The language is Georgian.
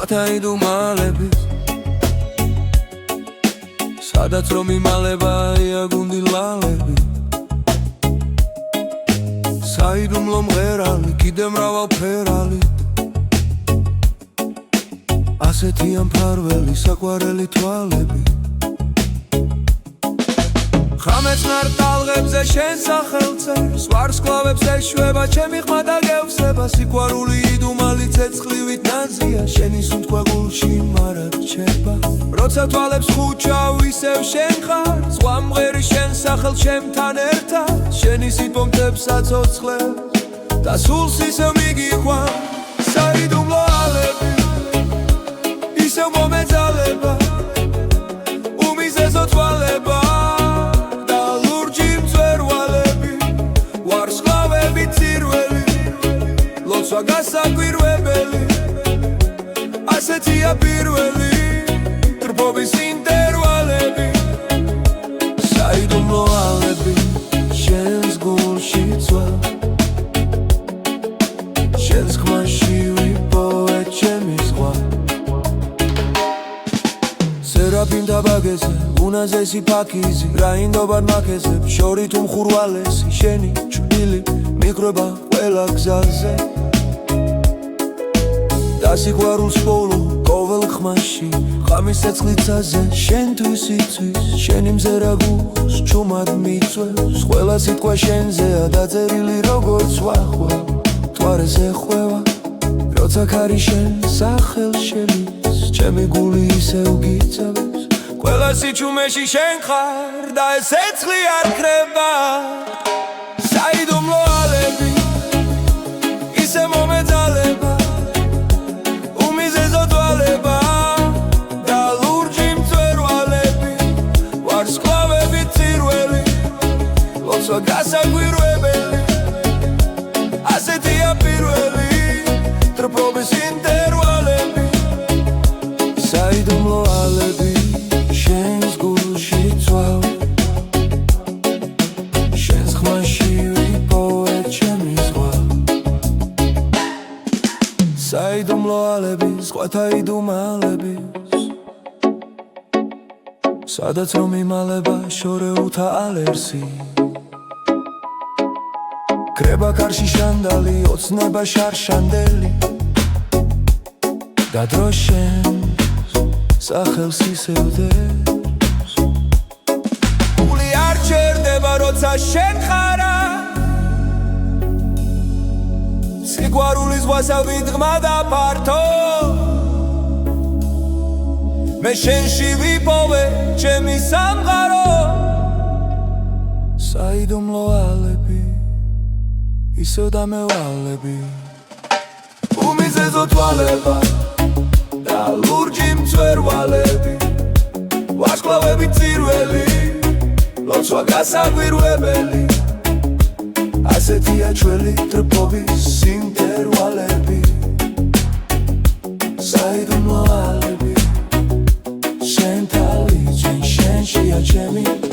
სხვათა იდუმალები სადაც რომ იმალებაა გუნდი ლალები საიდუმლო მღერალი კიდე მრავალფერალი ასეთი ამფარველი საყვარელი თვალები ხამეც ნარტალღებზე შენ სახელწერს ვარსკვლავებს ეშვება ჩემი ხმა და გევსება სიყვარული იდუმალი ცეცხლივით ნაზია შენი სუნთქვა გულში მარარჩება როცა თვალებს ხუჩავ ისევ შენ ხარ ზღვა მღერი შენ სახელს ჩემთან ერთად შენი სიტყვებსაც აცოცხლებს და სულს ისევ მიგიყვან საიდუმლო ალები ისევ მომეძალება უმიზესო თვალება გასაკვირვებელი ასეთია პირველი ტრფობის ინტერვალები საიდუმლო ალები შენს გულში ცვა შენს ხმაში ვიპოვე ჩემი ზღვა სერაფიმ დაბაგეზე უნაზესი ფაქიზი რაინდობარ მაქეზე შორი თუ მხურვალესი შენი ჩვილი მიგრება ყველა გზაზე სიყვარულს პოულო ყოველ ხმაში ხამის ცეცხლიცაზე შენთვის იცვის შენი მზერა გულს ჩუმად მიწვევს ყველა სიტყვა შენზეა დაწერილი როგორც ვახვევ მთვარეს ეხვევა როცა ქარი შენ სახელს შელის ჩემი გული ისევ გიწევს ყველა სიჩუმეში შენ ხარ და ეს ცეცხლი არ ქრება საიდუმლო ალები ისე მომეძალება გასაკვირვებელი ასეთია პირველი ტრფობის ინტერვალები საიდუმლო ალები შენს გულში ცვალ შენს ხმაში ვიპოვე ჩემი ზღვა საიდუმლო ალები სხვათა იდუმალების სადაც რომ იმალება შორეულთა ალერსი კრება კარში შანდალი ოცნება შარშანდელი და დრო შენს სახელს ისევ დებს გული არ ჩერდება როცა შენ ხარა სიყვარულის ზღვასა ვიდგმა და ფართო მე შენში ვიპოვე ჩემი სამყარო საიდუმლო ალები ისევ დამევალები უმიზესო თვალება და ლურჯი მწვერვალები ვარსკვლავები წირველი ლოცვა გასაკვირვებელი ასეთია ჩვენი ტრფობის ინტერვალები საიდუმლო ალები შენ თალი შენშია ჩემი